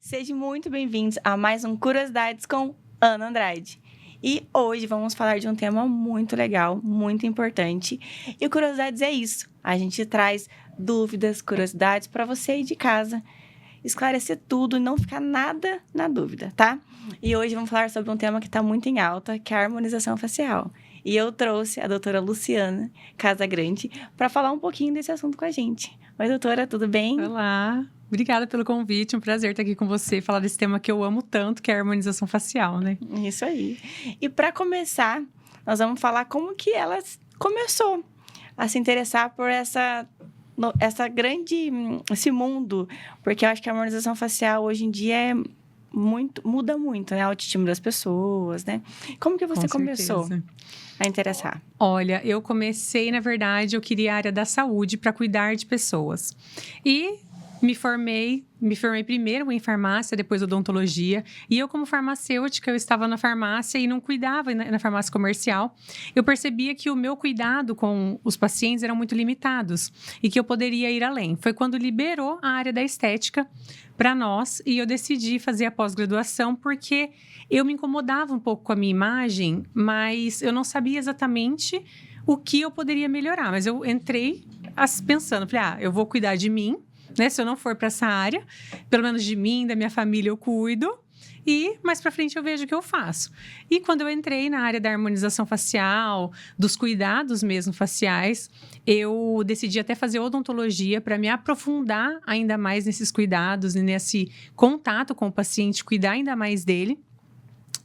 Sejam muito bem-vindos a mais um Curiosidades com Ana Andrade. E hoje vamos falar de um tema muito legal, muito importante. E o Curiosidades é isso. A gente traz dúvidas, curiosidades para você aí de casa. Esclarecer tudo e não ficar nada na dúvida, tá? E hoje vamos falar sobre um tema que está muito em alta, que é a harmonização facial. E eu trouxe a doutora Luciana Casagrande para falar um pouquinho desse assunto com a gente. Oi, doutora, tudo bem? Olá, obrigada pelo convite, um prazer estar aqui com você e falar desse tema que eu amo tanto, que é a harmonização facial, né? Isso aí. E para começar, nós vamos falar como que ela começou a se interessar por essa grande, esse mundo, porque eu acho que a harmonização facial hoje em dia muda muito, né? A autoestima das pessoas, né? Como que você começou a interessar? Olha, eu comecei, na verdade, eu queria a área da saúde para cuidar de pessoas. E me formei primeiro em farmácia, depois odontologia. E eu, como farmacêutica, eu estava na farmácia e não cuidava na farmácia comercial. Eu percebia que o meu cuidado com os pacientes eram muito limitados e que eu poderia ir além. Foi quando liberou a área da estética para nós e eu decidi fazer a pós-graduação porque eu me incomodava um pouco com a minha imagem, mas eu não sabia exatamente o que eu poderia melhorar. Mas eu entrei pensando, falei, eu vou cuidar de mim, né? Se eu não for para essa área, pelo menos de mim, da minha família, eu cuido. E mais para frente eu vejo o que eu faço. E quando eu entrei na área da harmonização facial, dos cuidados mesmo faciais, eu decidi até fazer odontologia para me aprofundar ainda mais nesses cuidados e nesse contato com o paciente, cuidar ainda mais dele.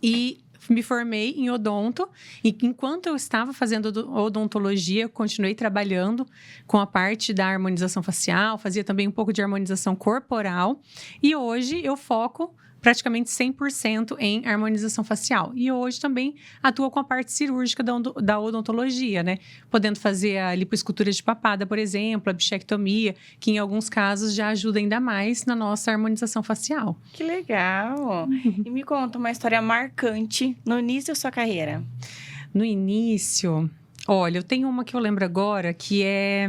E me formei em odonto e enquanto eu estava fazendo odontologia, eu continuei trabalhando com a parte da harmonização facial, fazia também um pouco de harmonização corporal e hoje eu foco praticamente 100% em harmonização facial. E hoje também atuo com a parte cirúrgica da odontologia, né? Podendo fazer a lipoescultura de papada, por exemplo, a bichectomia, que em alguns casos já ajuda ainda mais na nossa harmonização facial. Que legal! E me conta uma história marcante no início da sua carreira. No início, olha, eu tenho uma que eu lembro agora, que é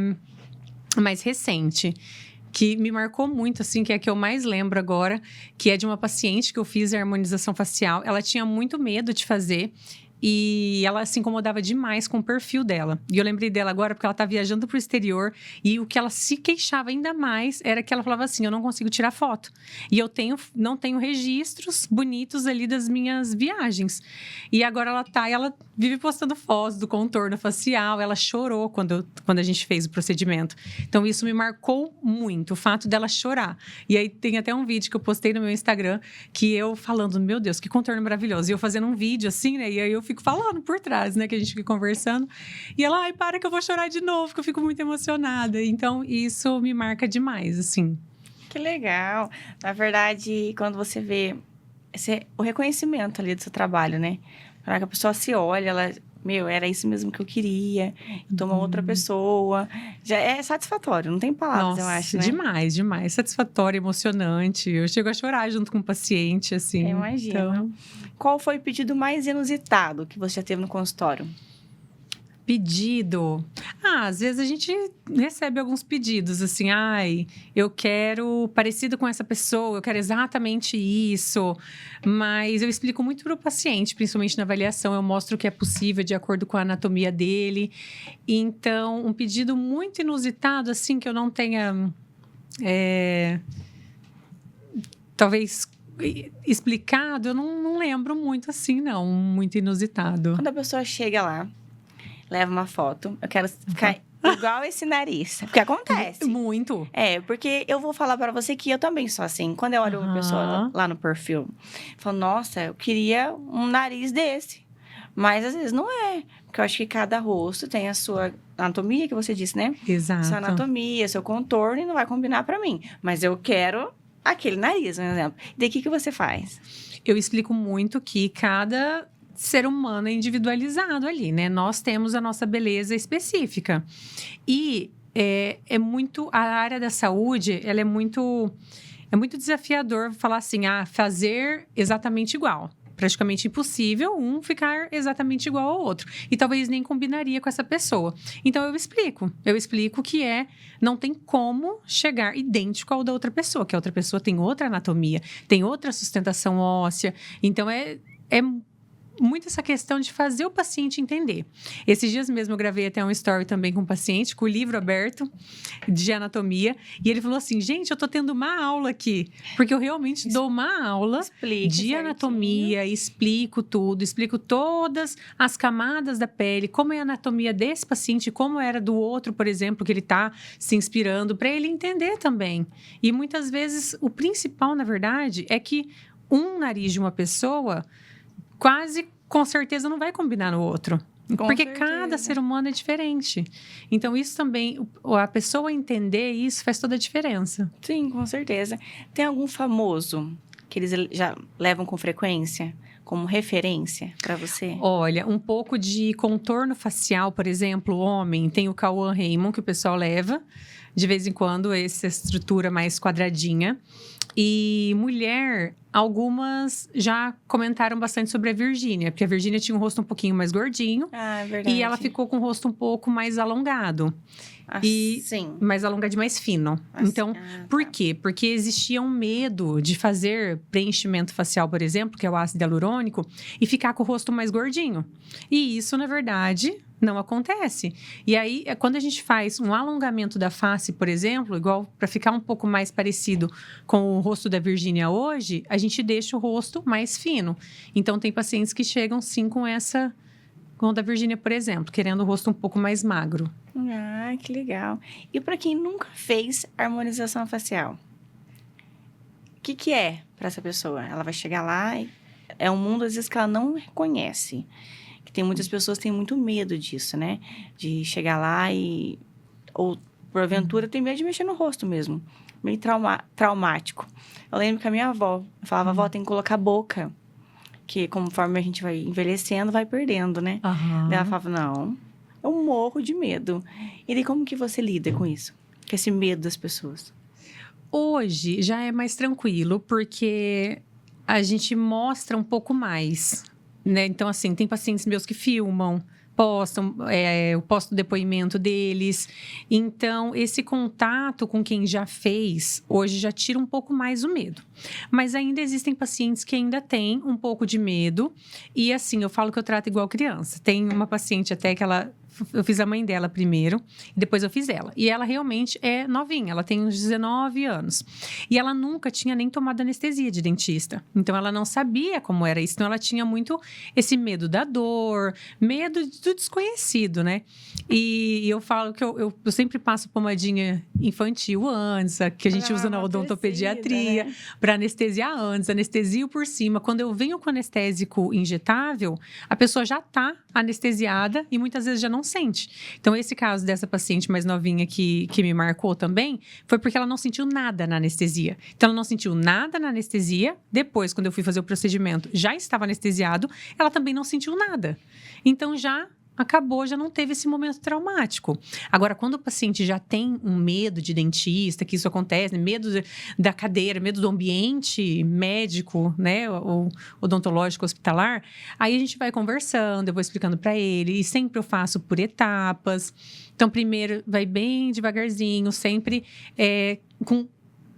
mais recente, que me marcou muito, assim, que é a que eu mais lembro agora, que é de uma paciente que eu fiz a harmonização facial. Ela tinha muito medo de fazer e ela se incomodava demais com o perfil dela. E eu lembrei dela agora porque ela tá viajando pro exterior e o que ela se queixava ainda mais era que ela falava assim, eu não consigo tirar foto. E eu não tenho registros bonitos ali das minhas viagens. E agora ela vive postando fotos do contorno facial, ela chorou quando a gente fez o procedimento. Então isso me marcou muito, o fato dela chorar. E aí tem até um vídeo que eu postei no meu Instagram que eu falando, meu Deus, que contorno maravilhoso. E eu fazendo um vídeo assim, né? E aí eu fico falando por trás, né? Que a gente fica conversando. E ela, para que eu vou chorar de novo, que eu fico muito emocionada. Então, isso me marca demais, assim. Que legal! Na verdade, quando você vê o reconhecimento ali do seu trabalho, né? Para que a pessoa se olha, ela... era isso mesmo que eu queria. Então, uma outra pessoa. Já é satisfatório, não tem palavras, eu acho, né? Demais, demais. Satisfatório, emocionante. Eu chego a chorar junto com o paciente, assim. Eu imagino. Então... Qual foi o pedido mais inusitado que você já teve no consultório? Pedido? Às vezes a gente recebe alguns pedidos, assim, eu quero parecido com essa pessoa, eu quero exatamente isso. Mas eu explico muito para o paciente, principalmente na avaliação, eu mostro o que é possível de acordo com a anatomia dele. Então, um pedido muito inusitado, assim, que eu não tenha, talvez explicado, eu não lembro muito assim, não, muito inusitado. Quando a pessoa chega lá, leva uma foto, eu quero ficar igual esse nariz. Porque acontece. Muito. Porque eu vou falar pra você que eu também sou assim. Quando eu olho uma pessoa lá no perfil, eu falo, nossa, eu queria um nariz desse. Mas às vezes não é. Porque eu acho que cada rosto tem a sua anatomia, que você disse, né? Exato. Sua anatomia, seu contorno, e não vai combinar pra mim. Mas eu quero aquele nariz, por exemplo. E daí, o que você faz? Eu explico muito que cada ser humano é individualizado ali, né? Nós temos a nossa beleza específica. E a área da saúde, ela é muito desafiador falar assim, fazer exatamente igual. praticamente impossível um ficar exatamente igual ao outro. E talvez nem combinaria com essa pessoa. Então, eu explico que não tem como chegar idêntico ao da outra pessoa, que a outra pessoa tem outra anatomia, tem outra sustentação óssea. Então, é muito essa questão de fazer o paciente entender. Esses dias mesmo eu gravei até um story também com o paciente, com o livro aberto de anatomia, e ele falou assim, gente, eu tô tendo uma aula aqui, porque eu realmente dou uma aula de anatomia, explico tudo, explico todas as camadas da pele, como é a anatomia desse paciente, como era do outro, por exemplo, que ele tá se inspirando, para ele entender também. E muitas vezes, o principal, na verdade, é que um nariz de uma pessoa quase com certeza não vai combinar no outro. Porque cada ser humano é diferente. Então, isso também, a pessoa entender isso faz toda a diferença. Sim, com certeza. Tem algum famoso que eles já levam com frequência como referência para você? Olha, um pouco de contorno facial, por exemplo, homem, tem o Cauã Raymond, que o pessoal leva de vez em quando, essa estrutura mais quadradinha. E mulher, algumas já comentaram bastante sobre a Virgínia, porque a Virgínia tinha um rosto um pouquinho mais gordinho. Ah, é verdade. E ela ficou com o rosto um pouco mais alongado. Sim. Mais alongado, mais fino. Então, por quê? Porque existia um medo de fazer preenchimento facial, por exemplo, que é o ácido hialurônico, e ficar com o rosto mais gordinho. E isso, na verdade, não acontece. E aí, quando a gente faz um alongamento da face, por exemplo, igual para ficar um pouco mais parecido com o rosto da Virgínia hoje, a gente deixa o rosto mais fino. Então, tem pacientes que chegam, sim, com o da Virgínia, por exemplo, querendo o rosto um pouco mais magro. Ah, que legal. E para quem nunca fez harmonização facial, o que é para essa pessoa? Ela vai chegar lá e é um mundo, às vezes, que ela não reconhece. Que tem muitas pessoas que têm muito medo disso, né? De chegar lá ou, porventura, tem medo de mexer no rosto mesmo. Meio traumático. Eu lembro que a minha avó falava, avó, tem que colocar a boca. Que conforme a gente vai envelhecendo, vai perdendo, né? Daí ela falava, não, eu morro de medo. E daí, como que você lida com isso? Com esse medo das pessoas? Hoje, já é mais tranquilo, porque a gente mostra um pouco mais, né? Então, assim, tem pacientes meus que filmam, postam, eu posto o depoimento deles. Então, esse contato com quem já fez, hoje já tira um pouco mais o medo. Mas ainda existem pacientes que ainda têm um pouco de medo. E assim, eu falo que eu trato igual criança. Tem uma paciente até que eu fiz a mãe dela primeiro, e depois eu fiz ela. E ela realmente é novinha, ela tem uns 19 anos. E ela nunca tinha nem tomado anestesia de dentista. Então, ela não sabia como era isso. Então, ela tinha muito esse medo da dor, medo do desconhecido, né? E eu falo que eu sempre passo pomadinha infantil antes, que a gente usa na odontopediatria, né? Para anestesiar antes, anestesio por cima. Quando eu venho com anestésico injetável, a pessoa já está anestesiada e muitas vezes já não sente. Então, esse caso dessa paciente mais novinha que me marcou também, foi porque ela não sentiu nada na anestesia. Então, ela não sentiu nada na anestesia. Depois, quando eu fui fazer o procedimento, já estava anestesiado. Ela também não sentiu nada. Então, já acabou, já não teve esse momento traumático. Agora, quando o paciente já tem um medo de dentista, que isso acontece, medo da cadeira, medo do ambiente médico, né, o odontológico hospitalar, aí a gente vai conversando, eu vou explicando para ele, e sempre eu faço por etapas. Então, primeiro vai bem devagarzinho, sempre com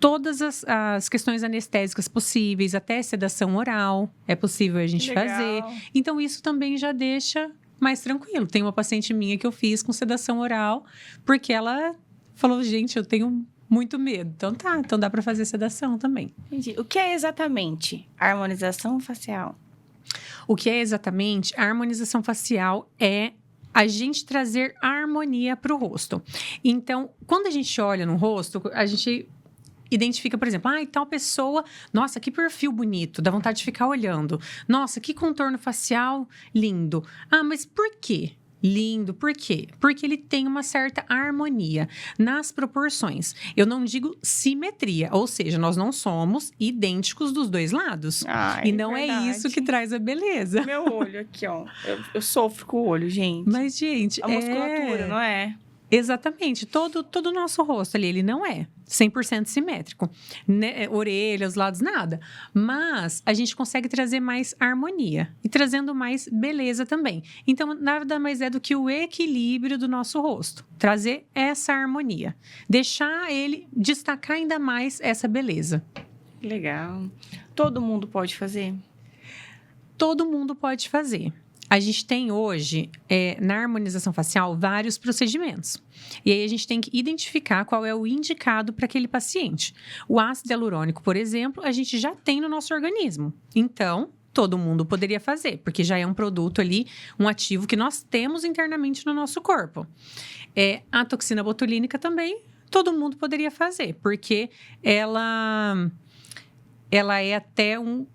todas as questões anestésicas possíveis, até sedação oral, é possível a gente fazer. Então, isso também já deixa mais tranquilo. Tem uma paciente minha que eu fiz com sedação oral, porque ela falou, gente, eu tenho muito medo. Então então dá para fazer sedação também. Entendi. O que é exatamente a harmonização facial? O que é exatamente a harmonização facial é a gente trazer harmonia para o rosto. Então, quando a gente olha no rosto, a gente identifica, por exemplo, tal pessoa, nossa, que perfil bonito, dá vontade de ficar olhando. Nossa, que contorno facial lindo. Mas por quê? Lindo, por quê? Porque ele tem uma certa harmonia nas proporções. Eu não digo simetria, ou seja, nós não somos idênticos dos dois lados. E não é isso que traz a beleza. Meu olho aqui, ó. Eu sofro com o olho, gente. Mas, gente, a musculatura, não é? Exatamente. Todo o nosso rosto ali, ele não é 100% simétrico. Né? Orelha, os lados, nada. Mas a gente consegue trazer mais harmonia. E trazendo mais beleza também. Então, nada mais é do que o equilíbrio do nosso rosto. Trazer essa harmonia. Deixar ele destacar ainda mais essa beleza. Legal. Todo mundo pode fazer? Todo mundo pode fazer. A gente tem hoje, na harmonização facial, vários procedimentos. E aí a gente tem que identificar qual é o indicado para aquele paciente. O ácido hialurônico, por exemplo, a gente já tem no nosso organismo. Então, todo mundo poderia fazer, porque já é um produto ali, um ativo que nós temos internamente no nosso corpo. A toxina botulínica também, todo mundo poderia fazer, porque ela é até um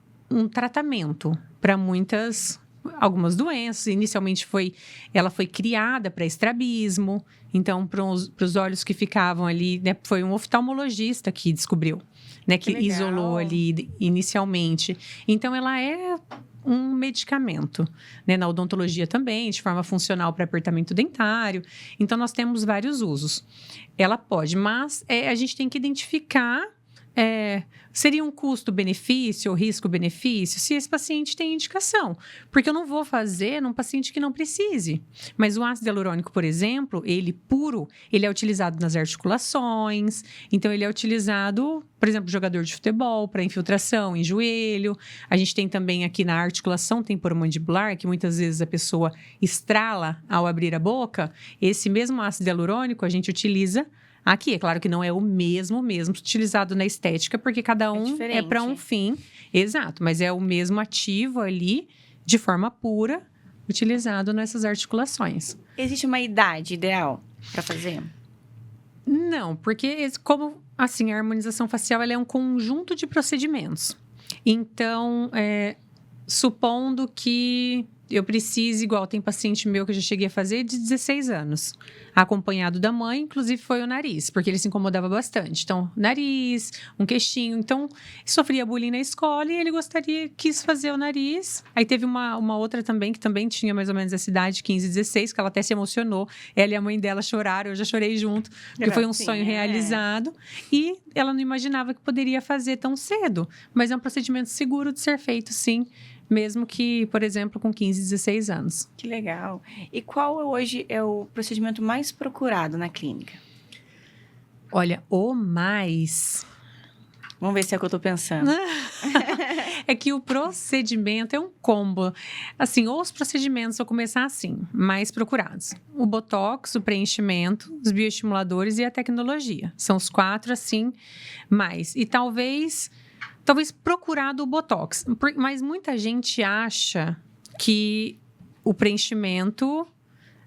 tratamento para algumas doenças. Inicialmente ela foi criada para estrabismo, então para os olhos que ficavam ali, né, foi um oftalmologista que descobriu, né, que isolou ali inicialmente. Então ela é um medicamento, né, na odontologia também, de forma funcional para apertamento dentário. Então nós temos vários usos. Ela pode, mas a gente tem que identificar seria um custo-benefício ou risco-benefício se esse paciente tem indicação. Porque eu não vou fazer num paciente que não precise. Mas o ácido hialurônico, por exemplo, ele puro, ele é utilizado nas articulações. Então, ele é utilizado, por exemplo, jogador de futebol, para infiltração em joelho. A gente tem também aqui na articulação temporomandibular, que muitas vezes a pessoa estrala ao abrir a boca. Esse mesmo ácido hialurônico a gente utiliza aqui. É claro que não é o mesmo utilizado na estética, porque cada um é para um fim. Exato, mas é o mesmo ativo ali, de forma pura, utilizado nessas articulações. Existe uma idade ideal para fazer? Não, porque como assim, a harmonização facial ela é um conjunto de procedimentos. Então, supondo que eu precise, igual tem paciente meu que eu já cheguei a fazer de 16 anos, acompanhado da mãe, inclusive foi o nariz, porque ele se incomodava bastante. Então, nariz, um queixinho. Então, sofria bullying na escola e ele quis fazer o nariz. Aí teve uma outra também, que também tinha mais ou menos essa idade, 15, 16, que ela até se emocionou. Ela e a mãe dela choraram, eu já chorei junto, porque foi um sonho realizado. E ela não imaginava que poderia fazer tão cedo. Mas é um procedimento seguro de ser feito, sim. Mesmo que, por exemplo, com 15, 16 anos. Que legal. E qual hoje é o procedimento mais procurado na clínica? Olha, o mais... Vamos ver se é o que eu tô pensando. É que o procedimento é um combo. Assim, os procedimentos, vou começar assim, mais procurados. O botox, o preenchimento, os bioestimuladores e a tecnologia. São os 4, assim, mais. E talvez procurado o botox. Mas muita gente acha que o preenchimento,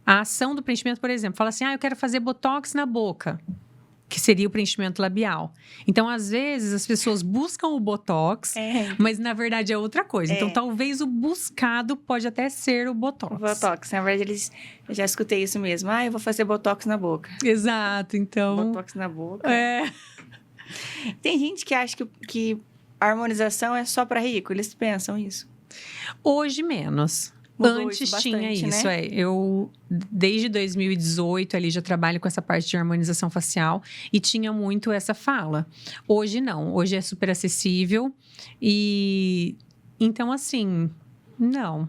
a ação do preenchimento, por exemplo, fala assim, eu quero fazer botox na boca, que seria o preenchimento labial. Então, às vezes, as pessoas buscam o botox, mas na verdade é outra coisa. Então, talvez o buscado pode até ser o botox. O botox, na verdade, eu já escutei isso mesmo. Eu vou fazer botox na boca. Exato, então... Botox na boca. Tem gente que acha que a harmonização é só para rico, eles pensam isso? Hoje, menos. Mudou Antes isso tinha bastante, isso, né? Eu, desde 2018, ali já trabalho com essa parte de harmonização facial e tinha muito essa fala. Hoje, não. Hoje é super acessível e... Então, assim, não.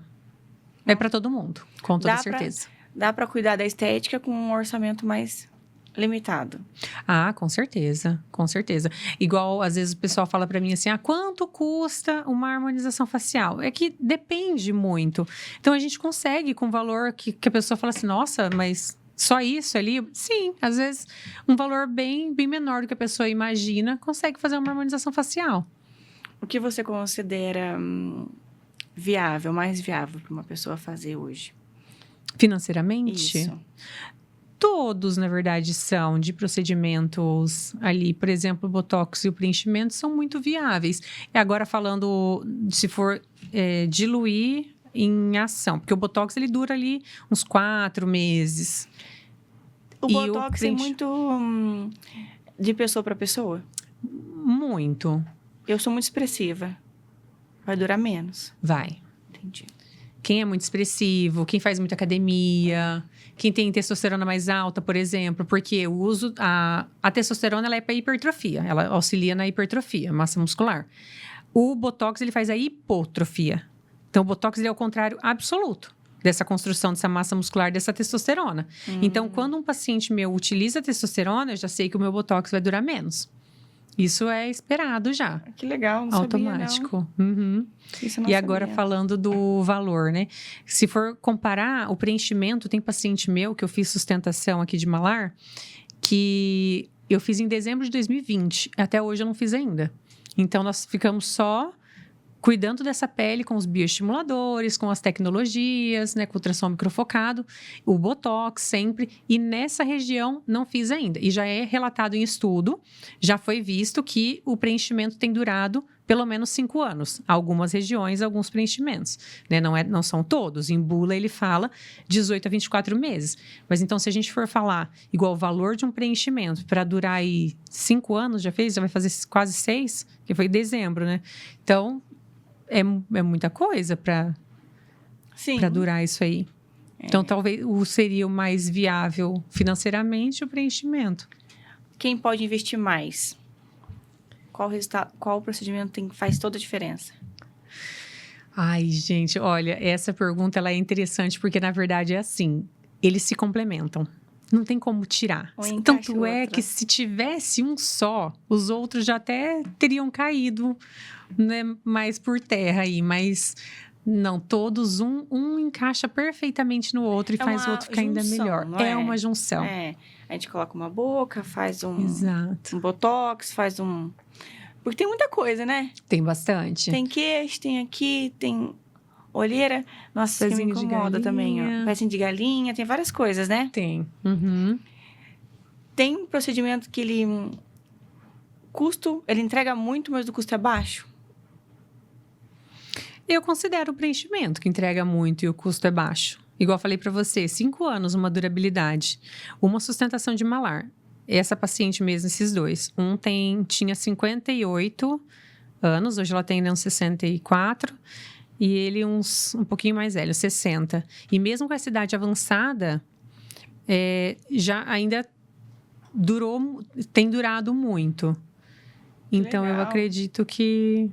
É para todo mundo, com toda certeza. Dá para cuidar da estética com um orçamento mais... limitado. Com certeza, com certeza. Igual, às vezes, o pessoal fala pra mim assim, quanto custa uma harmonização facial? É que depende muito. Então, a gente consegue com valor que a pessoa fala assim, nossa, mas só isso ali? Sim, às vezes, um valor bem menor do que a pessoa imagina, consegue fazer uma harmonização facial. O que você considera mais viável para uma pessoa fazer hoje? Financeiramente? Isso. Todos, na verdade, são de procedimentos ali, por exemplo, o botox e o preenchimento são muito viáveis. E agora falando, se for diluir em ação, porque o botox ele dura ali uns 4 meses. O botox é muito de pessoa para pessoa? Muito. Eu sou muito expressiva. Vai durar menos. Vai. Entendi. quem é muito expressivo, quem faz muita academia, quem tem testosterona mais alta, por exemplo, porque o uso a testosterona ela é para hipertrofia, ela auxilia na hipertrofia, massa muscular. O Botox ele faz a hipotrofia. Então o Botox ele é o contrário absoluto dessa construção dessa massa muscular, dessa testosterona. Então quando um paciente meu utiliza testosterona, eu já sei que o meu Botox vai durar menos. Isso é esperado já. Que legal, não automático. Sabia, não. Uhum. Isso eu não E agora sabia. falando do valor, né? Se for comparar o preenchimento, tem paciente meu que eu fiz sustentação aqui de malar, que eu fiz em dezembro de 2020. Até hoje eu não fiz ainda. Então nós ficamos só cuidando dessa pele com os bioestimuladores, com as tecnologias, né, com o ultrassom microfocado, o Botox sempre, e nessa região não fiz ainda. E já é relatado em estudo, já foi visto que o preenchimento tem durado pelo menos 5 anos. Algumas regiões, alguns preenchimentos, né? Não são todos. Em bula ele fala 18 a 24 meses. Mas então, se a gente for falar igual o valor de um preenchimento para durar aí 5 anos, já vai fazer quase 6, que foi em dezembro, né? Então, é muita coisa para durar isso aí. Então, talvez seria o mais viável financeiramente o preenchimento. Quem pode investir mais? Qual procedimento faz toda a diferença? Ai, gente, olha, essa pergunta ela é interessante porque, na verdade, é assim, eles se complementam. Não tem como tirar. Tanto é que se tivesse um só, os outros já até teriam caído, né, mais por terra aí, mas não, todos um encaixa perfeitamente no outro e faz o outro ficar ainda melhor. É uma junção. A gente coloca uma boca, faz Exato. um botox, faz um... Porque tem muita coisa, né? Tem bastante. Tem queixo, tem aqui, tem olheira. Nossa, isso que me incomoda também, ó. Pezinho de galinha, tem várias coisas, né? Tem. Uhum. Tem um procedimento que ele entrega muito, mas o custo é baixo? Eu considero o preenchimento que entrega muito e o custo é baixo. Igual eu falei para você, 5 anos, uma durabilidade. Uma sustentação de malar. Essa paciente mesmo, esses dois. Tinha 58 anos, hoje ela tem uns 64. E ele um pouquinho mais velho, 60. E mesmo com essa idade avançada, já ainda tem durado muito. Então, eu acredito que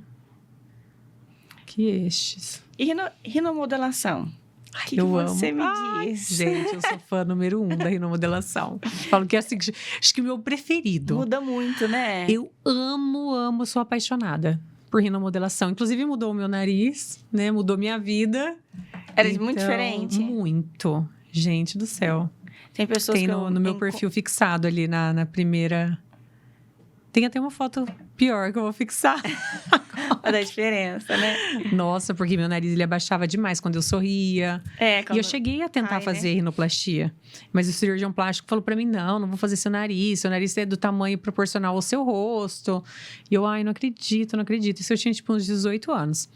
estes. E rinomodelação? O que você me diz? Gente, eu sou fã número 1 da rinomodelação. Falo que é assim, acho que o meu preferido. Muda muito, né? Eu amo, sou apaixonada por rinomodelação. Inclusive, mudou o meu nariz, né? Mudou minha vida. Era muito diferente? Muito. Gente do céu. Tem pessoas que no meu perfil fixado ali na primeira... Tem até uma foto pior que eu vou fixar. Olha a diferença, né? Nossa, porque meu nariz ele abaixava demais quando eu sorria. E eu cheguei a tentar fazer rinoplastia. Mas o cirurgião plástico falou pra mim, não vou fazer seu nariz é do tamanho proporcional ao seu rosto. E eu, não acredito. Isso eu tinha, tipo, uns 18 anos.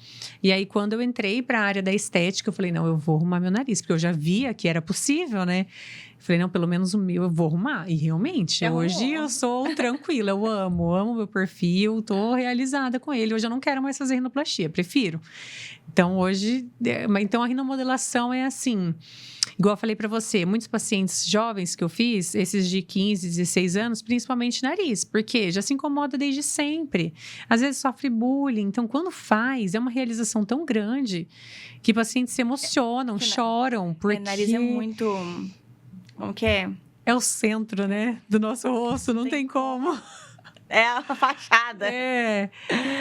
E aí, quando eu entrei pra área da estética, eu falei, não, eu vou arrumar meu nariz. Porque eu já via que era possível, né? Falei, não, pelo menos o meu eu vou arrumar. E realmente, hoje eu sou tranquila, eu amo meu perfil, tô realizada com ele. Hoje eu não quero mais fazer rinoplastia, prefiro. Então, hoje... Então, a rinomodelação é assim... Igual eu falei pra você, muitos pacientes jovens que eu fiz, esses de 15, 16 anos, principalmente nariz. Porque já se incomoda desde sempre. Às vezes sofre bullying. Então, quando faz, é uma realização tão grande que pacientes se emocionam, choram. Porque... nariz é muito... Como que é? É o centro, né? Do nosso rosto, não tem como. É a fachada.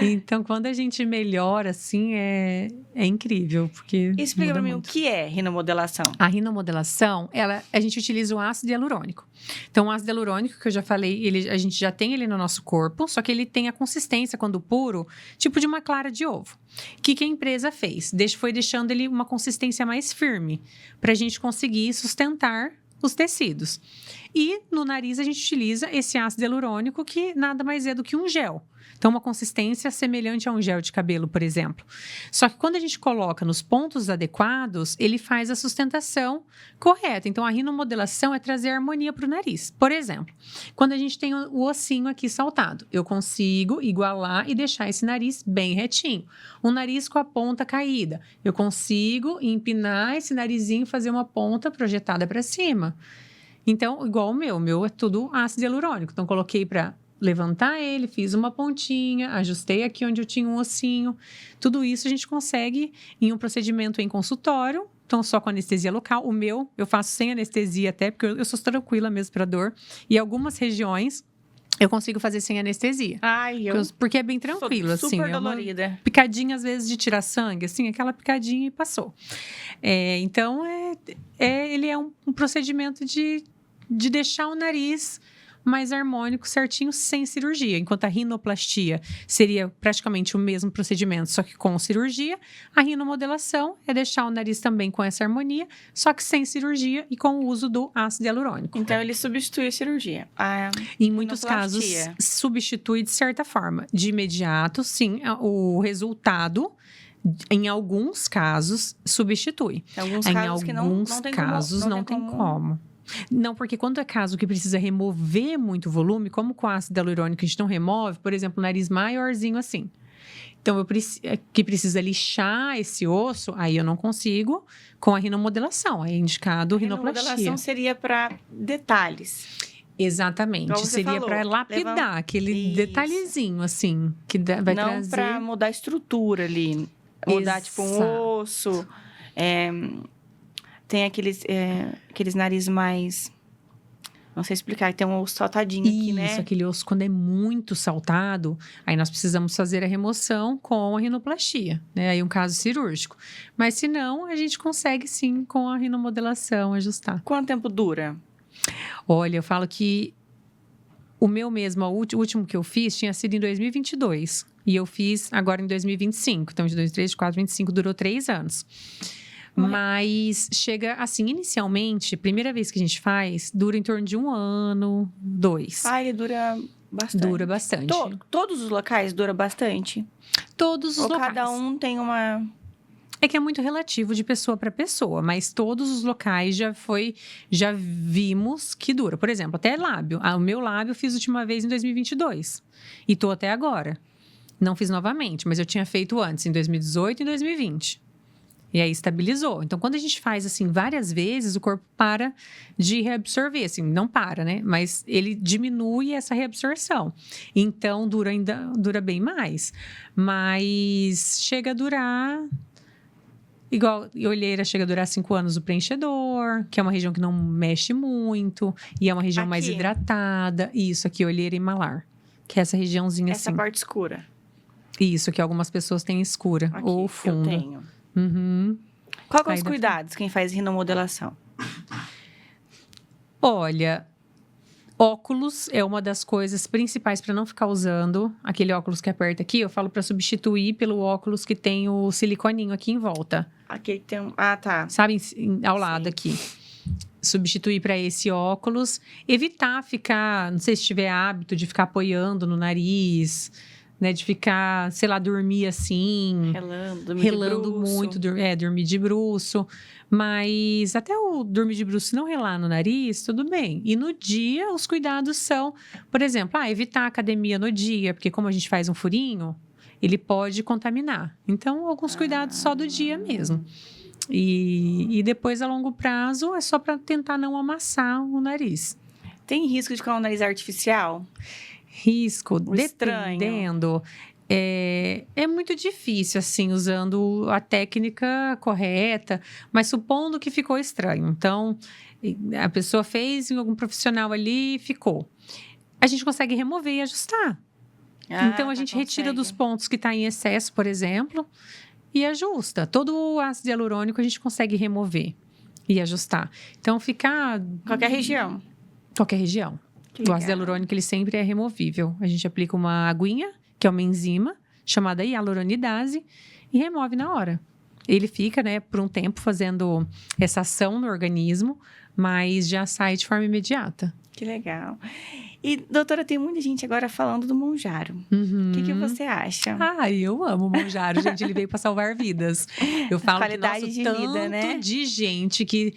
Então, quando a gente melhora, assim, é incrível, porque explica pra mim muito. O que é rinomodelação. A rinomodelação, a gente utiliza o ácido hialurônico. Então, o ácido hialurônico, que eu já falei, a gente já tem ele no nosso corpo, só que ele tem a consistência, quando puro, tipo de uma clara de ovo. O que a empresa fez? Foi deixando ele uma consistência mais firme, pra gente conseguir sustentar os tecidos. E no nariz a gente utiliza esse ácido hialurônico, que nada mais é do que um gel. Então, uma consistência semelhante a um gel de cabelo, por exemplo. Só que quando a gente coloca nos pontos adequados, ele faz a sustentação correta. Então, a rinomodelação é trazer harmonia para o nariz. Por exemplo, quando a gente tem o ossinho aqui saltado, eu consigo igualar e deixar esse nariz bem retinho. Um nariz com a ponta caída, eu consigo empinar esse narizinho e fazer uma ponta projetada para cima. Então, igual o meu é tudo ácido hialurônico. Então, coloquei para levantar ele, fiz uma pontinha, ajustei aqui onde eu tinha um ossinho. Tudo isso a gente consegue em um procedimento em consultório, então só com anestesia local. O meu, eu faço sem anestesia até, porque eu sou tranquila mesmo para dor. E algumas regiões eu consigo fazer sem anestesia. Porque é bem tranquilo, sou assim. super dolorida. Picadinha, às vezes, de tirar sangue, assim, aquela picadinha e passou. Então, ele é um procedimento de deixar o nariz mais harmônico, certinho, sem cirurgia. Enquanto a rinoplastia seria praticamente o mesmo procedimento, só que com cirurgia, a rinomodelação é deixar o nariz também com essa harmonia, só que sem cirurgia e com o uso do ácido hialurônico. Então, ele substitui a cirurgia. Em muitos casos, substitui de certa forma. De imediato, sim, o resultado, em alguns casos, substitui. Em alguns casos que não tem como. Não, porque quando é caso que precisa remover muito volume, como com ácido hialurônico a gente não remove, por exemplo, o nariz maiorzinho assim. Então, que precisa lixar esse osso, aí eu não consigo com a rinomodelação. Aí é indicado rinoplastia. A rinomodelação seria para detalhes. Exatamente. Seria para lapidar aquele detalhezinho, assim, que vai trazer... Não para mudar a estrutura ali. Mudar, tipo, um osso. Tem aqueles nariz mais... Não sei explicar, tem um osso saltadinho aqui, né? Isso, aquele osso, quando é muito saltado, aí nós precisamos fazer a remoção com a rinoplastia, né? Aí um caso cirúrgico. Mas se não, a gente consegue sim, com a rinomodelação, ajustar. Quanto tempo dura? Olha, eu falo que o meu mesmo, o último que eu fiz, tinha sido em 2022. E eu fiz agora em 2025. Então, de 2023, 2024, 2025, durou 3 anos. Mas chega assim, inicialmente, primeira vez que a gente faz, dura em torno de 1 ano, 2. Ele dura bastante. Dura bastante. Todos os locais dura bastante? Todos os locais. Cada um tem uma... É que é muito relativo de pessoa para pessoa, mas todos os locais já vimos que dura. Por exemplo, até lábio. O meu lábio eu fiz a última vez em 2022. E tô até agora. Não fiz novamente, mas eu tinha feito antes, em 2018 e 2020. E aí estabilizou. Então, quando a gente faz assim várias vezes, o corpo para de reabsorver. Assim, não para, né? Mas ele diminui essa reabsorção. Então, dura bem mais. Mas chega a durar... Igual a olheira chega a durar 5 anos o preenchedor, que é uma região que não mexe muito. E é uma região mais hidratada. Isso, aqui, olheira e malar. Que é essa regiãozinha assim. Essa parte escura. Isso, que algumas pessoas têm escura. Aqui, ou funda. Eu tenho. Uhum. Qual que é os cuidados quem faz rinomodelação? Olha, óculos é uma das coisas principais para não ficar usando aquele óculos que aperta aqui. Eu falo para substituir pelo óculos que tem o siliconinho aqui em volta. Aquele que tem tá. Sabe, ao lado aqui. Substituir para esse óculos. Evitar ficar, não sei se tiver hábito de ficar apoiando no nariz... Né, de ficar, sei lá, dormir assim... Relando muito, dormir de bruço. Mas até o dormir de bruço não relar no nariz, tudo bem. E no dia, os cuidados são, por exemplo, evitar a academia no dia, porque como a gente faz um furinho, ele pode contaminar. Então, alguns cuidados só do dia mesmo. E depois, a longo prazo, é só para tentar não amassar o nariz. Tem risco de ficar um nariz artificial? Risco, dependendo, é muito difícil, assim, usando a técnica correta, mas supondo que ficou estranho. Então, a pessoa fez em algum profissional ali e ficou. A gente consegue remover e ajustar. Então, a gente retira dos pontos que está em excesso, por exemplo, e ajusta. Todo o ácido hialurônico a gente consegue remover e ajustar. Então, ficar... Qualquer região? Qualquer região. O ácido hialurônico, ele sempre é removível. A gente aplica uma aguinha, que é uma enzima, chamada hialuronidase, e remove na hora. Ele fica, né, por um tempo fazendo essa ação no organismo, mas já sai de forma imediata. Que legal. E, doutora, tem muita gente agora falando do Monjaro. Uhum. O que você acha? Eu amo o Monjaro, gente. Ele veio para salvar vidas. Eu falo Qualidade que, nossa, de tanto vida, né? de gente que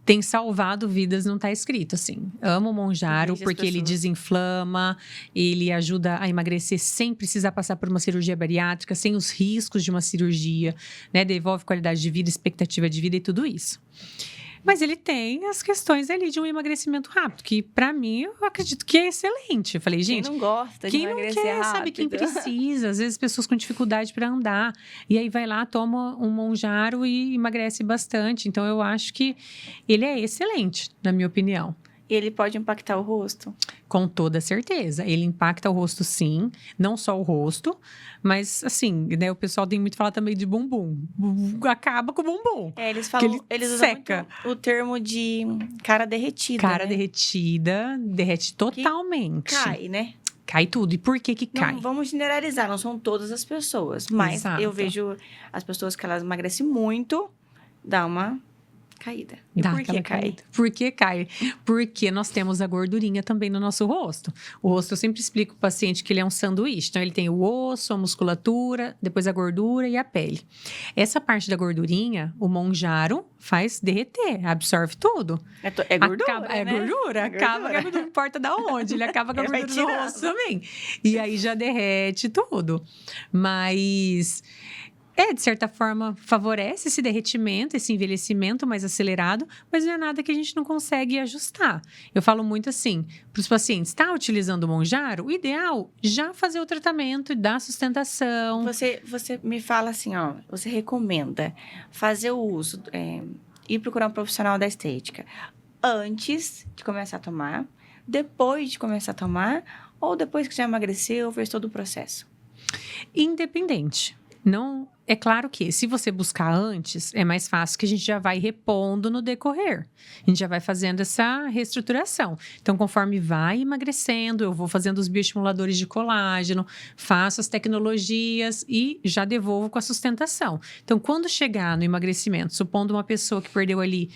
tem salvado vidas, não tá escrito assim. Amo o Monjaro Vejo as porque ele pessoas. desinflama, ele ajuda a emagrecer sem precisar passar por uma cirurgia bariátrica, sem os riscos de uma cirurgia, né? Devolve qualidade de vida, expectativa de vida e tudo isso. Mas ele tem as questões ali de um emagrecimento rápido, que pra mim eu acredito que é excelente. Eu falei, Quem gente, não gosta de quem não emagrecer quer, rápido? sabe? Quem precisa. Às vezes, pessoas com dificuldade para andar. E aí, vai lá, toma um Monjaro e emagrece bastante. Então, eu acho que ele é excelente, na minha opinião. Ele pode impactar o rosto? Com toda certeza. Ele impacta o rosto, sim. Não só o rosto, mas, assim, né? O pessoal tem muito falar também de bumbum. Acaba com o bumbum. Eles falam, ele eles usam seca. muito o termo de cara derretida, Cara né? derretida, derrete totalmente. Cai, né? Cai tudo. E por que cai? Não vamos generalizar, não são todas as pessoas. Mas Exato. eu vejo as pessoas que elas emagrecem muito, dá uma caída. E Dá por que aquela cai? caída. Por que cai? Porque nós temos a gordurinha também no nosso rosto. O rosto, eu sempre explico pro paciente que ele é um sanduíche. Então, ele tem o osso, a musculatura, depois a gordura e a pele. Essa parte da gordurinha, o Monjaro faz derreter, absorve tudo. É gordura, Acaba, né? é gordura, acaba com a gordura, não importa da onde, ele acaba com a Ele vai gordura do tirando. rosto também. E aí já derrete tudo. Mas de certa forma, favorece esse derretimento, esse envelhecimento mais acelerado, mas não é nada que a gente não consegue ajustar. Eu falo muito assim, para os pacientes, está utilizando o Monjaro? O ideal, já fazer o tratamento e dar sustentação. Você me fala assim, ó, você recomenda fazer o uso, ir procurar um profissional da estética antes de começar a tomar, depois de começar a tomar, ou depois que já emagreceu, fez todo o processo? Independente. Não, é claro que se você buscar antes, é mais fácil que a gente já vai repondo no decorrer. A gente já vai fazendo essa reestruturação. Então, conforme vai emagrecendo, eu vou fazendo os bioestimuladores de colágeno, faço as tecnologias e já devolvo com a sustentação. Então, quando chegar no emagrecimento, supondo uma pessoa que perdeu ali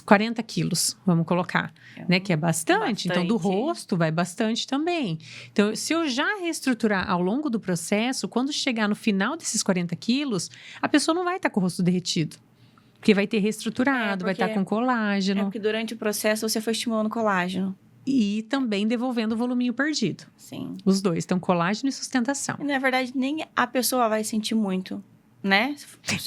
40 quilos, vamos colocar, né? Que é bastante. Então, do rosto vai bastante também. Então, se eu já reestruturar ao longo do processo, quando chegar no final desses 40 quilos, a pessoa não vai estar com o rosto derretido. Porque vai ter reestruturado, vai estar com colágeno. É porque durante o processo você foi estimulando colágeno. E também devolvendo o voluminho perdido. Sim. Os dois, então colágeno e sustentação. E, na verdade, nem a pessoa vai sentir muito, né?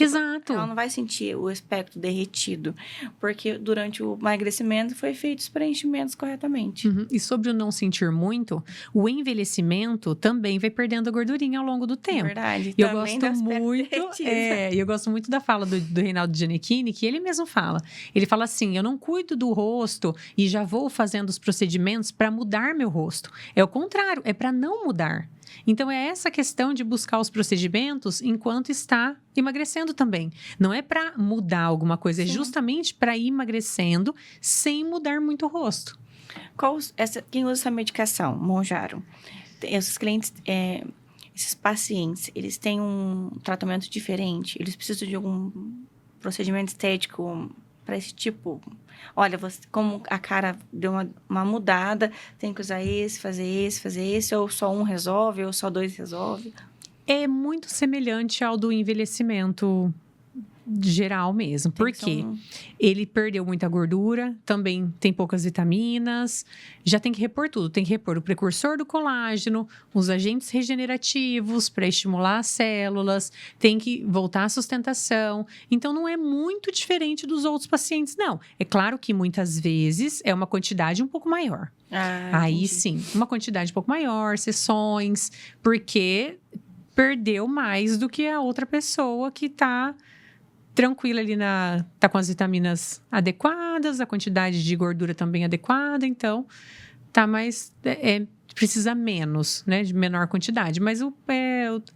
Exato. Ela não vai sentir o aspecto derretido, porque durante o emagrecimento foi feito os preenchimentos corretamente. Uhum. E sobre o não sentir muito, o envelhecimento também vai perdendo a gordurinha ao longo do tempo. Verdade. E eu Também gosto do aspecto muito, derretido. e eu gosto muito da fala do Reinaldo Giannichini, que ele mesmo fala. Ele fala assim: eu não cuido do rosto e já vou fazendo os procedimentos para mudar meu rosto. É o contrário, é para não mudar. Então, é essa questão de buscar os procedimentos enquanto está emagrecendo também. Não é para mudar alguma coisa, é justamente para ir emagrecendo sem mudar muito o rosto. Quem usa essa medicação, Monjaro? Esses clientes, esses pacientes, eles têm um tratamento diferente? Eles precisam de algum procedimento estético para esse tipo? Olha, como a cara deu uma mudada, tem que usar esse, fazer esse, ou só um resolve, ou só dois resolve? É muito semelhante ao do envelhecimento geral mesmo. Por quê? Ele perdeu muita gordura, também tem poucas vitaminas, já tem que repor tudo. Tem que repor o precursor do colágeno, os agentes regenerativos para estimular as células, tem que voltar à sustentação. Então, não é muito diferente dos outros pacientes, não. É claro que muitas vezes é uma quantidade um pouco maior. Aí Entendi. sim, uma quantidade um pouco maior, sessões, porque perdeu mais do que a outra pessoa que está tranquila ali tá com as vitaminas adequadas, a quantidade de gordura também adequada, então tá mais, precisa menos, né, de menor quantidade, mas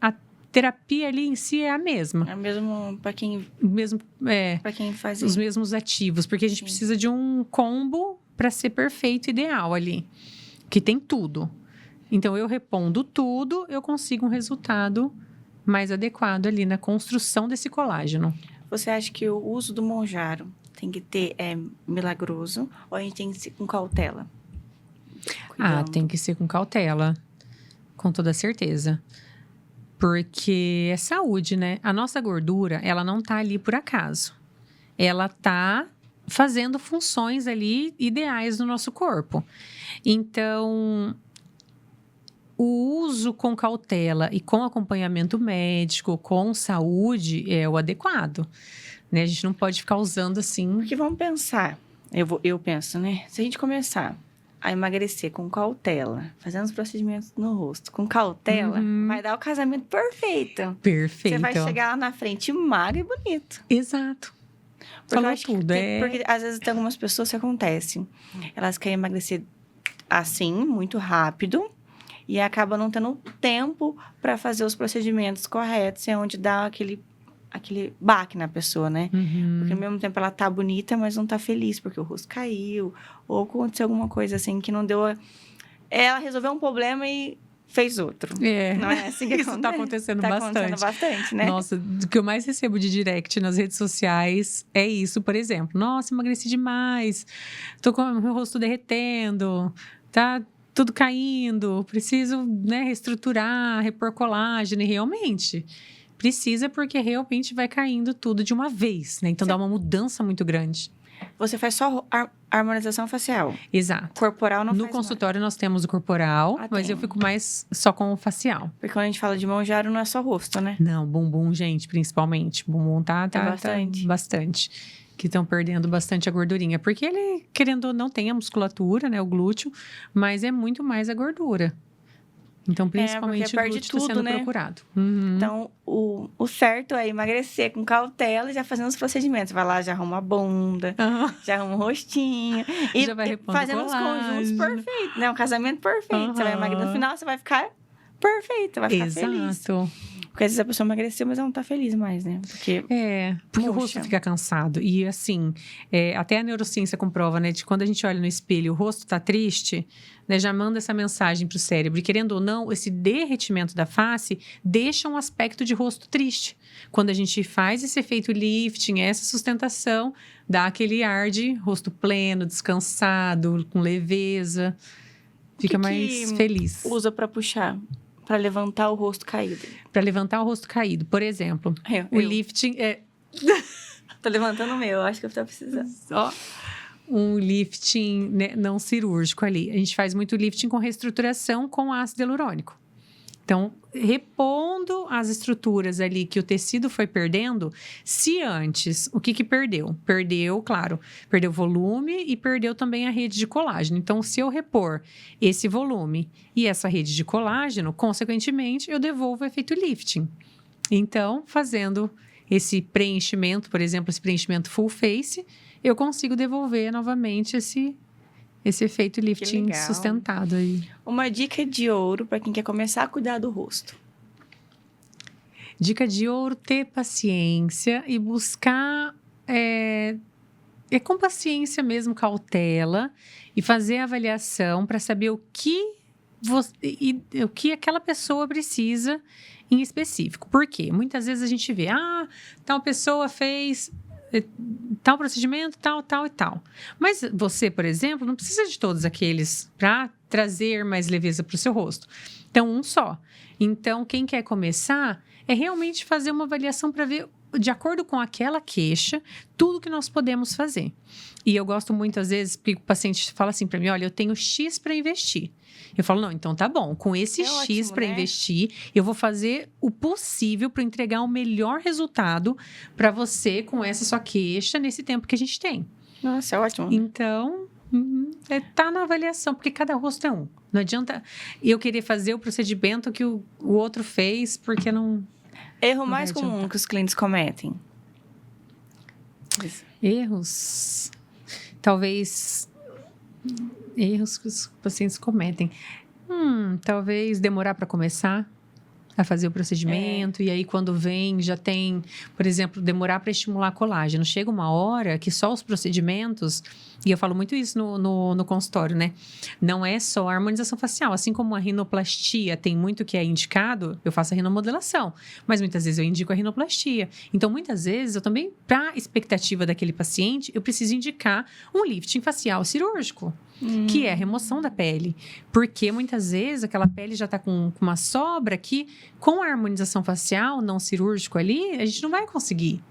a terapia ali em si é a mesma. É mesmo para quem faz os isso. mesmos ativos, porque a gente precisa de um combo para ser perfeito, ideal ali, que tem tudo. Então, eu repondo tudo, eu consigo um resultado mais adequado ali na construção desse colágeno. Você acha que o uso do Monjaro tem que ter milagroso ou a gente tem que ir com cautela? cuidando? Tem que ser com cautela, com toda certeza. Porque é saúde, né? A nossa gordura, ela não tá ali por acaso. Ela tá fazendo funções ali ideais no nosso corpo. Então, o uso com cautela e com acompanhamento médico, com saúde, é o adequado, né? A gente não pode ficar usando assim. Porque vamos pensar, eu penso, né? Se a gente começar a emagrecer com cautela, fazendo os procedimentos no rosto com cautela, vai dar o casamento perfeito. Perfeito. Você vai chegar lá na frente magro e bonito. Exato. Porque Falou eu acho que tudo. porque às vezes tem algumas pessoas que acontece. Elas querem emagrecer assim, muito rápido, e acaba não tendo tempo para fazer os procedimentos corretos, é onde dá aquele baque na pessoa, né? Porque ao mesmo tempo ela tá bonita, mas não tá feliz, porque o rosto caiu, ou aconteceu alguma coisa assim que não deu. Ela resolveu um problema e fez outro. Não é assim que isso acontece? tá acontecendo Tá bastante. acontecendo bastante, né? Nossa, o que eu mais recebo de direct nas redes sociais é isso, por exemplo. Nossa, emagreci demais. Tô com o meu rosto derretendo. Tá tudo caindo. Preciso, né, reestruturar, repor colágeno. E realmente, precisa porque realmente vai caindo tudo de uma vez, né? Então dá uma mudança muito grande. Você faz só harmonização facial. Exato. Corporal não No faz consultório nós temos o corporal, mas tem. eu fico mais só com o facial. mais. Porque quando a gente fala de mão de aro, não é só rosto, né? Não, bumbum, gente, principalmente. Bumbum tá bastante. bastante. Que estão perdendo bastante a gordurinha. Porque ele, querendo ou não, tem a musculatura, né? O glúteo, mas é muito mais a gordura. Então, principalmente o perde glúteo está tudo, sendo né? procurado. Então, o certo é emagrecer com cautela e já fazendo os procedimentos. Vai lá, já arruma a bunda, já arruma o rostinho. E Já vai repondo fazendo os conjuntos colágeno. perfeitos, né? Um casamento perfeito. Você vai emagrecer. No final, você vai ficar perfeito, vai ficar feliz. Exato. Porque às vezes a pessoa emagreceu, mas ela não tá feliz mais, né? Porque o rosto fica cansado. E assim, até a neurociência comprova, né? De quando a gente olha no espelho, o rosto tá triste, né? Já manda essa mensagem pro cérebro. E querendo ou não, esse derretimento da face deixa um aspecto de rosto triste. Quando a gente faz esse efeito lifting, essa sustentação, dá aquele ar de rosto pleno, descansado, com leveza. Fica mais feliz. Usa pra puxar? Para levantar o rosto caído. Para levantar o rosto caído. Por exemplo, o lifting é... Tô levantando o meu, acho que eu tô precisando. Ó, um lifting, né, não cirúrgico ali. A gente faz muito lifting com reestruturação com ácido hialurônico. Então, repondo as estruturas ali que o tecido foi perdendo, se antes, o que perdeu? Perdeu, claro, perdeu volume e perdeu também a rede de colágeno. Então, se eu repor esse volume e essa rede de colágeno, consequentemente, eu devolvo o efeito lifting. Então, fazendo esse preenchimento, por exemplo, esse preenchimento full face, eu consigo devolver novamente esse efeito lifting sustentado aí. Uma dica de ouro para quem quer começar a cuidar do rosto. Dica de ouro: ter paciência e buscar com paciência mesmo, cautela, e fazer a avaliação para saber o que aquela pessoa precisa em específico. Por quê? Muitas vezes a gente vê, tal pessoa fez tal procedimento, tal e tal. Mas você, por exemplo, não precisa de todos aqueles para trazer mais leveza para o seu rosto. Então, um só. Então, quem quer começar é realmente fazer uma avaliação para ver, de acordo com aquela queixa, tudo que nós podemos fazer. E eu gosto muito, às vezes, porque o paciente fala assim para mim, olha, eu tenho X para investir. Eu falo, não, então tá bom. Com esse X para investir, eu vou fazer o possível para entregar o melhor resultado para você com essa sua queixa nesse tempo que a gente tem. Nossa, é ótimo. Então, tá na avaliação, porque cada rosto é um. Não adianta eu querer fazer o procedimento que o outro fez, porque não... Erro mais comum que os clientes cometem? Erros? Talvez... Erros que os pacientes cometem. Talvez demorar para começar a fazer o procedimento. E aí, quando vem, já tem... Por exemplo, demorar para estimular colágeno. Chega uma hora que só os procedimentos E eu falo muito isso no consultório, né? Não é só a harmonização facial. Assim como a rinoplastia tem muito que é indicado, eu faço a rinomodelação. Mas muitas vezes eu indico a rinoplastia. Então, muitas vezes, eu também, para a expectativa daquele paciente, eu preciso indicar um lifting facial cirúrgico. Que é a remoção da pele. Porque muitas vezes aquela pele já está com uma sobra que, com a harmonização facial não cirúrgico ali, a gente não vai conseguir.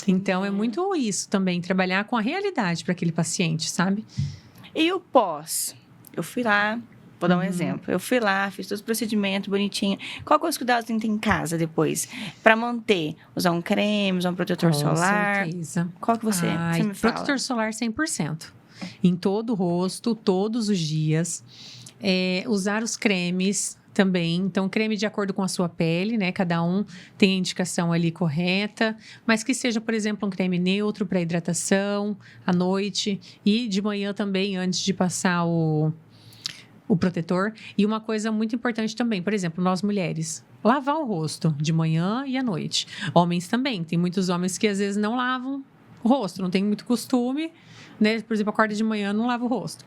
Então, é muito isso também, trabalhar com a realidade para aquele paciente, sabe? E o pós? Eu fui lá, vou dar um exemplo. Eu fui lá, fiz todos os procedimentos bonitinho. Qual que é os cuidados que a gente tem em casa depois? Para manter, usar um creme, usar um protetor solar. Certeza. Qual que você me fala? Protetor solar 100%. Em todo o rosto, todos os dias. Usar os cremes também. Então, creme de acordo com a sua pele, né? Cada um tem a indicação ali correta. Mas que seja, por exemplo, um creme neutro para hidratação à noite. E de manhã também, antes de passar o protetor. E uma coisa muito importante também, por exemplo, nós mulheres, lavar o rosto de manhã e à noite. Homens também. Tem muitos homens que às vezes não lavam o rosto, não tem muito costume, né? Por exemplo, acorda de manhã, não lava o rosto.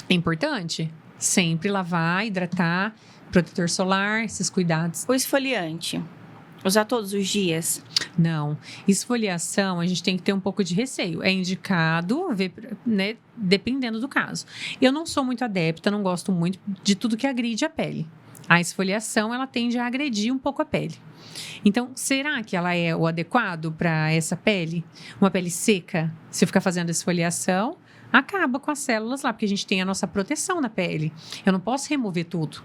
É importante sempre lavar, hidratar, protetor solar, esses cuidados. O esfoliante, usar todos os dias? Não. Esfoliação, a gente tem que ter um pouco de receio. É indicado, né, dependendo do caso. Eu não sou muito adepta, não gosto muito de tudo que agride a pele. A esfoliação, ela tende a agredir um pouco a pele. Então, será que ela é o adequado para essa pele? Uma pele seca, se eu ficar fazendo esfoliação, acaba com as células lá, porque a gente tem a nossa proteção na pele. Eu não posso remover tudo.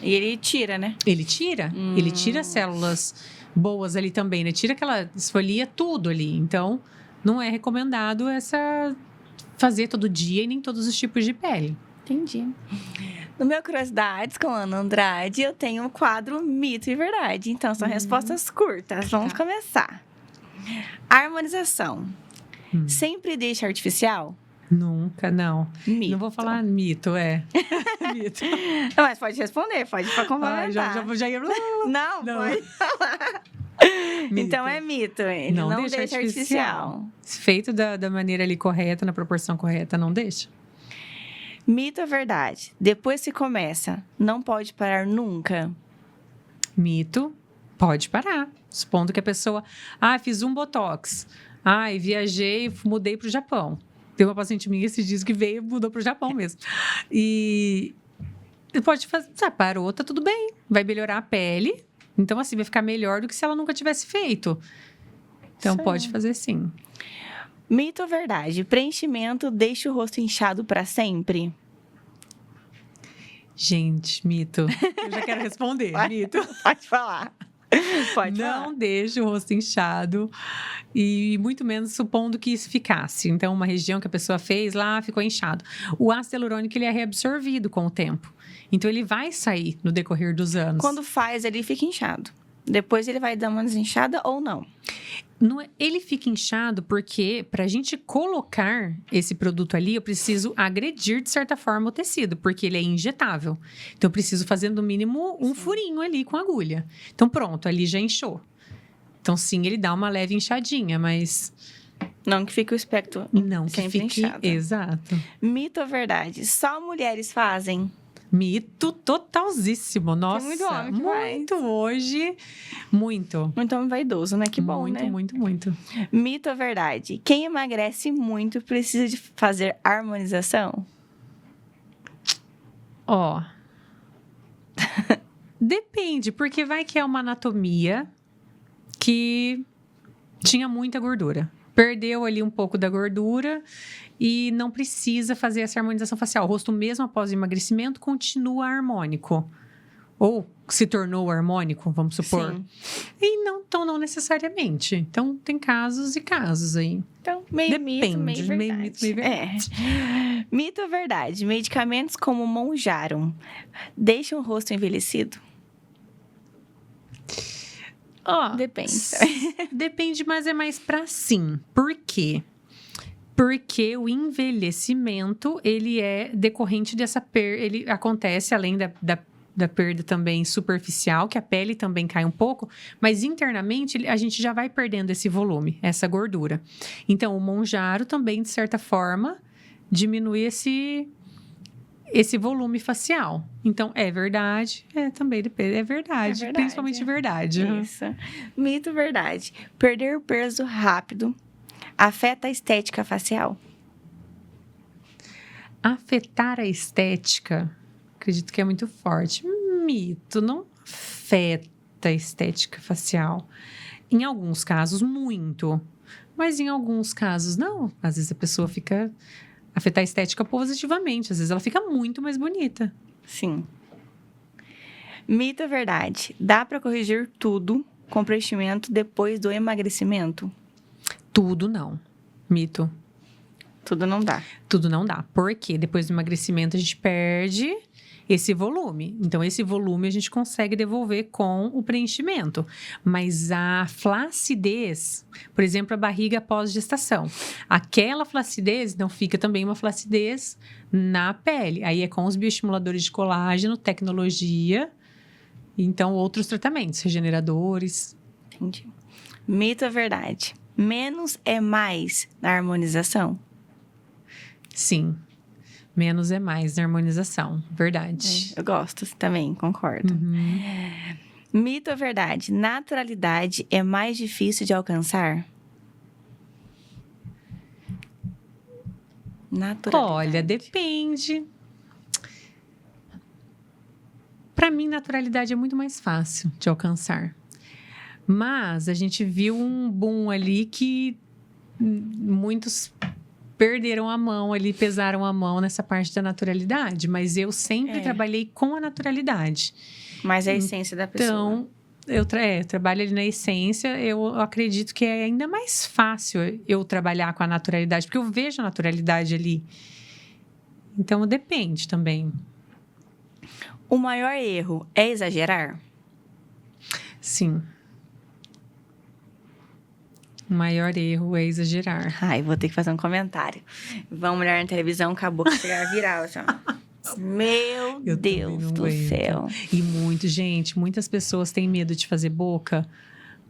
E ele tira, né? Ele tira as células boas ali também, né? Tira aquela, esfolia tudo ali. Então, não é recomendado fazer todo dia e nem todos os tipos de pele. Entendi. No meu Curiosidades com Ana Andrade, eu tenho um quadro Mito e Verdade. Então, são respostas curtas. Vamos começar. Harmonização. Sempre deixa artificial? Nunca, não. Mito. Não vou falar mito, mito. Não, mas pode responder, pode complementar. Já ia... Não, pode falar. Mito. Então, é mito. Ele não deixa artificial. Feito da maneira ali correta, na proporção correta, não deixa. Mito ou verdade? Depois que começa, não pode parar nunca? Mito, pode parar. Supondo que a pessoa... fiz um botox. Viajei, mudei para o Japão. Tem uma paciente minha que diz que veio e mudou para o Japão mesmo. E pode fazer... Parou, tá tudo bem. Vai melhorar a pele. Então, assim, vai ficar melhor do que se ela nunca tivesse feito. Então, pode fazer sim. Mito ou verdade? Preenchimento deixa o rosto inchado para sempre? Gente, mito. Eu já quero responder. Mito. Pode falar. Não deixa o rosto inchado. E muito menos supondo que isso ficasse. Então, uma região que a pessoa fez lá, ficou inchado. O ácido hialurônico, ele é reabsorvido com o tempo. Então, ele vai sair no decorrer dos anos. Quando faz, ele fica inchado. Depois ele vai dar uma desinchada ou não? Ele fica inchado porque, para a gente colocar esse produto ali, eu preciso agredir, de certa forma, o tecido, porque ele é injetável. Então, eu preciso fazer, no mínimo, um furinho ali com a agulha. Então, pronto, ali já inchou. Então, sim, ele dá uma leve inchadinha, mas... Não que fique o espectro Não que sempre fique, inchado. Exato. Mito ou verdade? Só mulheres fazem? Mito totalzíssimo. Nossa, muito homem que muito hoje. Muito. Muito homem vaidoso, né? Que bom, né? Muito. Mito ou verdade? Quem emagrece muito precisa de fazer harmonização? Depende, porque vai que é uma anatomia que tinha muita gordura. Perdeu ali um pouco da gordura e não precisa fazer essa harmonização facial. O rosto, mesmo após o emagrecimento, continua harmônico. Ou se tornou harmônico, vamos supor. Sim. E não necessariamente. Então, tem casos e casos aí. Então, meio Depende, mito, meio verdade. meio mito, meio verdade. Mito ou verdade? Medicamentos como Monjarum deixam o rosto envelhecido? Depende. Depende, mas é mais pra sim. Por quê? Porque o envelhecimento, ele é decorrente dessa perda. Ele acontece além da perda também superficial, que a pele também cai um pouco, mas internamente a gente já vai perdendo esse volume, essa gordura. Então, o Monjaro também, de certa forma, diminuir esse volume facial. Então, é verdade? Também depende. É verdade. Principalmente verdade. Isso. Mito ou verdade? Perder peso rápido afeta a estética facial? Afetar a estética, acredito que é muito forte. Mito, não afeta a estética facial. Em alguns casos, muito. Mas em alguns casos, não. Às vezes a pessoa fica... Afetar a estética positivamente. Às vezes ela fica muito mais bonita. Sim. Mito ou verdade? Dá para corrigir tudo com preenchimento depois do emagrecimento? Tudo não. Mito. Tudo não dá. Tudo não dá. Porque depois do emagrecimento a gente perde esse volume. Então, esse volume a gente consegue devolver com o preenchimento. Mas a flacidez, por exemplo, a barriga pós-gestação, aquela flacidez não fica também uma flacidez na pele. Aí é com os bioestimuladores de colágeno, tecnologia, então outros tratamentos, regeneradores. Entendi. Mito ou verdade? Menos é mais na harmonização? Sim. Menos é mais na harmonização. Verdade. Eu gosto também, concordo. Mito ou verdade? Naturalidade é mais difícil de alcançar? Naturalidade. Olha, depende. Para mim, naturalidade é muito mais fácil de alcançar. Mas a gente viu um boom ali que muitos perderam a mão ali, pesaram a mão nessa parte da naturalidade. Mas eu sempre trabalhei com a naturalidade. Mas é a essência da pessoa. Então, eu trabalho ali na essência. Eu acredito que é ainda mais fácil eu trabalhar com a naturalidade, porque eu vejo a naturalidade ali. Então, depende também. O maior erro é exagerar? Sim. O maior erro é exagerar. Ai, vou ter que fazer um comentário. Vamos olhar na televisão, acabou que chegar viral. Assim, ó. Meu Deus do céu. E muitas pessoas têm medo de fazer boca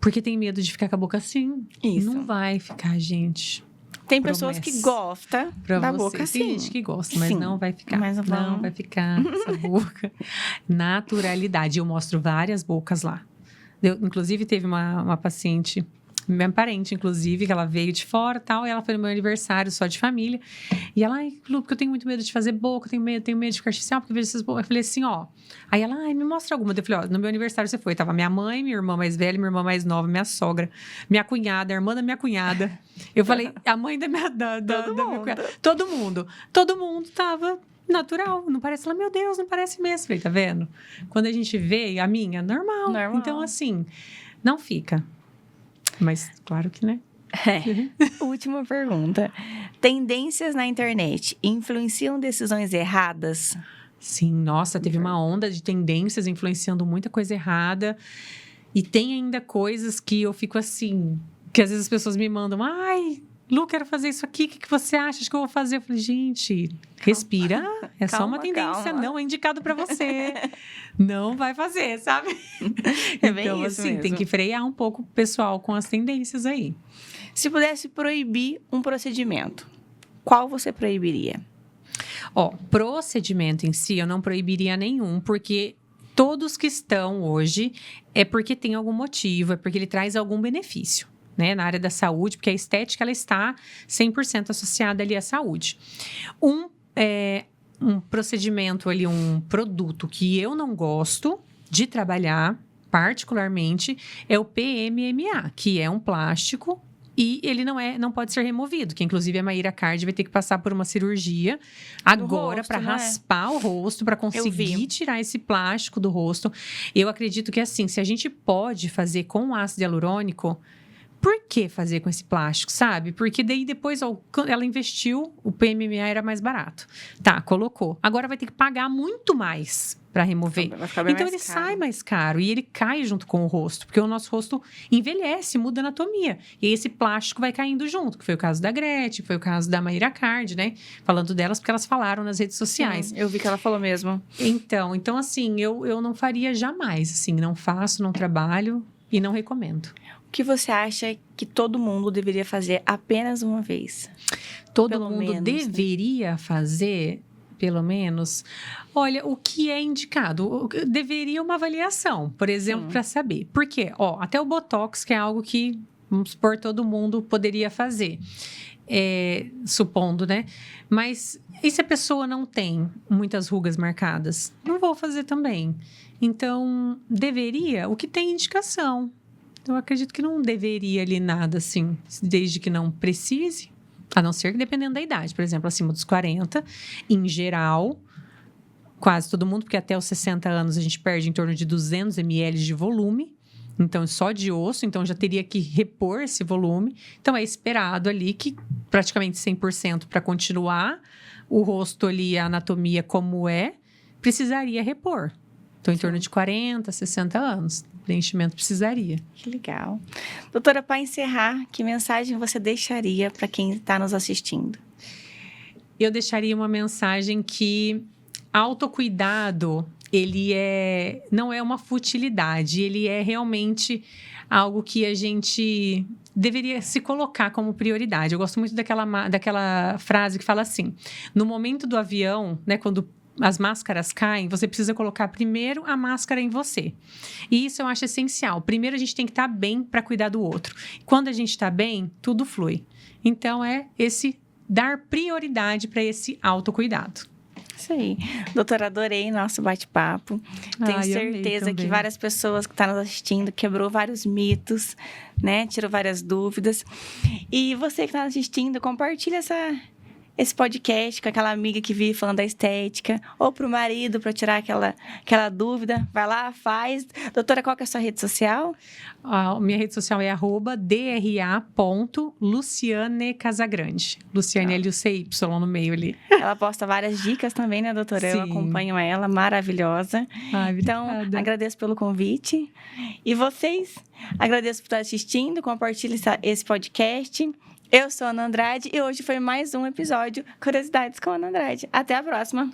porque tem medo de ficar com a boca assim. Isso. Não vai ficar, gente. Tem pessoas que gostam da boca assim. Tem gente que gosta, mas não vai ficar. Mas não vai ficar essa boca. Naturalidade. Eu mostro várias bocas lá. Inclusive, teve uma paciente, minha parente, inclusive, que ela veio de fora e tal, e ela foi no meu aniversário só de família. E ela, Lu, porque eu tenho muito medo de fazer boca, tenho medo de ficar artificial, porque eu vejo essas bocas. Eu falei assim, ó. Aí ela, me mostra alguma. Eu falei, ó, no meu aniversário você foi. Tava minha mãe, minha irmã mais velha, minha irmã mais nova, minha sogra, minha cunhada, a irmã da minha cunhada. Eu falei, a mãe da minha minha cunhada. Todo mundo tava natural, não parece. Ela, meu Deus, não parece mesmo. Eu falei, tá vendo? Quando a gente vê, a minha, normal. Então, assim, não fica. Mas, claro que, né? Última pergunta. Tendências na internet influenciam decisões erradas? Sim, nossa, teve uma onda de tendências influenciando muita coisa errada. E tem ainda coisas que eu fico assim... Que às vezes as pessoas me mandam... Ai, Lu, quero fazer isso aqui. O que você acha? Acho que eu vou fazer. Eu falei, gente, respira. É só uma tendência. Não é indicado para você. Não vai fazer, sabe? É bem então, isso assim, mesmo. tem que frear um pouco o pessoal com as tendências aí. Se pudesse proibir um procedimento, qual você proibiria? Ó, procedimento em si, eu não proibiria nenhum, porque todos que estão hoje é porque tem algum motivo, é porque ele traz algum benefício, né? Na área da saúde, porque a estética, ela está 100% associada ali à saúde. Um procedimento ali, um produto que eu não gosto de trabalhar, particularmente, é o PMMA, que é um plástico e ele não pode ser removido, que inclusive a Mayra Card vai ter que passar por uma cirurgia agora para raspar o rosto, para conseguir tirar esse plástico do rosto. Eu acredito que assim, se a gente pode fazer com ácido hialurônico, por que fazer com esse plástico, sabe? Porque daí depois ela investiu, o PMMA era mais barato. Tá, colocou. Agora vai ter que pagar muito mais para remover. Então ele sai mais caro e ele cai junto com o rosto, porque o nosso rosto envelhece, muda a anatomia. E aí esse plástico vai caindo junto, que foi o caso da Gretchen, foi o caso da Mayra Card, né? Falando delas porque elas falaram nas redes sociais. Sim, eu vi que ela falou mesmo. Então assim, eu não faria jamais, assim, não faço, não trabalho e não recomendo. que você acha que todo mundo deveria fazer apenas uma vez? Todo Pelo mundo menos, né? deveria fazer, pelo menos. Olha, o que é indicado? Deveria uma avaliação, por exemplo, para saber. Por quê? Até o Botox, que é algo que, vamos supor, todo mundo poderia fazer. Supondo, né? Mas e se a pessoa não tem muitas rugas marcadas? Não vou fazer também. Então, deveria? O que tem indicação. Então, eu acredito que não deveria ali nada assim, desde que não precise. A não ser que dependendo da idade. Por exemplo, acima dos 40, em geral, quase todo mundo, porque até os 60 anos a gente perde em torno de 200 ml de volume. Então, só de osso, então já teria que repor esse volume. Então, é esperado ali que praticamente 100% para continuar o rosto ali, a anatomia como precisaria repor. Então, em torno de 40, 60 anos, preenchimento precisaria. Que legal. Doutora, para encerrar, que mensagem você deixaria para quem está nos assistindo? Eu deixaria uma mensagem que autocuidado, ele não é uma futilidade, ele é realmente algo que a gente deveria se colocar como prioridade. Eu gosto muito daquela frase que fala assim: no momento do avião, né, quando as máscaras caem, você precisa colocar primeiro a máscara em você. E isso eu acho essencial. Primeiro a gente tem que estar bem para cuidar do outro. Quando a gente está bem, tudo flui. Então é esse dar prioridade para esse autocuidado. Isso aí. Doutora, adorei nosso bate-papo. Tenho certeza que várias pessoas que estão nos assistindo quebrou vários mitos, né? Tirou várias dúvidas. E você que está assistindo, compartilha esse podcast com aquela amiga que vive falando da estética, ou para o marido, para tirar aquela dúvida. Vai lá, faz. Doutora, qual que é a sua rede social? Minha rede social é @dra.luciane_casagrande. Luciane, L-U-C-Y no meio ali. Ela posta várias dicas também, né, doutora? Sim. Eu acompanho ela, maravilhosa. Então, agradeço pelo convite. E vocês, agradeço por estar assistindo, compartilhe esse podcast. Eu sou a Ana Andrade e hoje foi mais um episódio Curiosidades com a Ana Andrade. Até a próxima!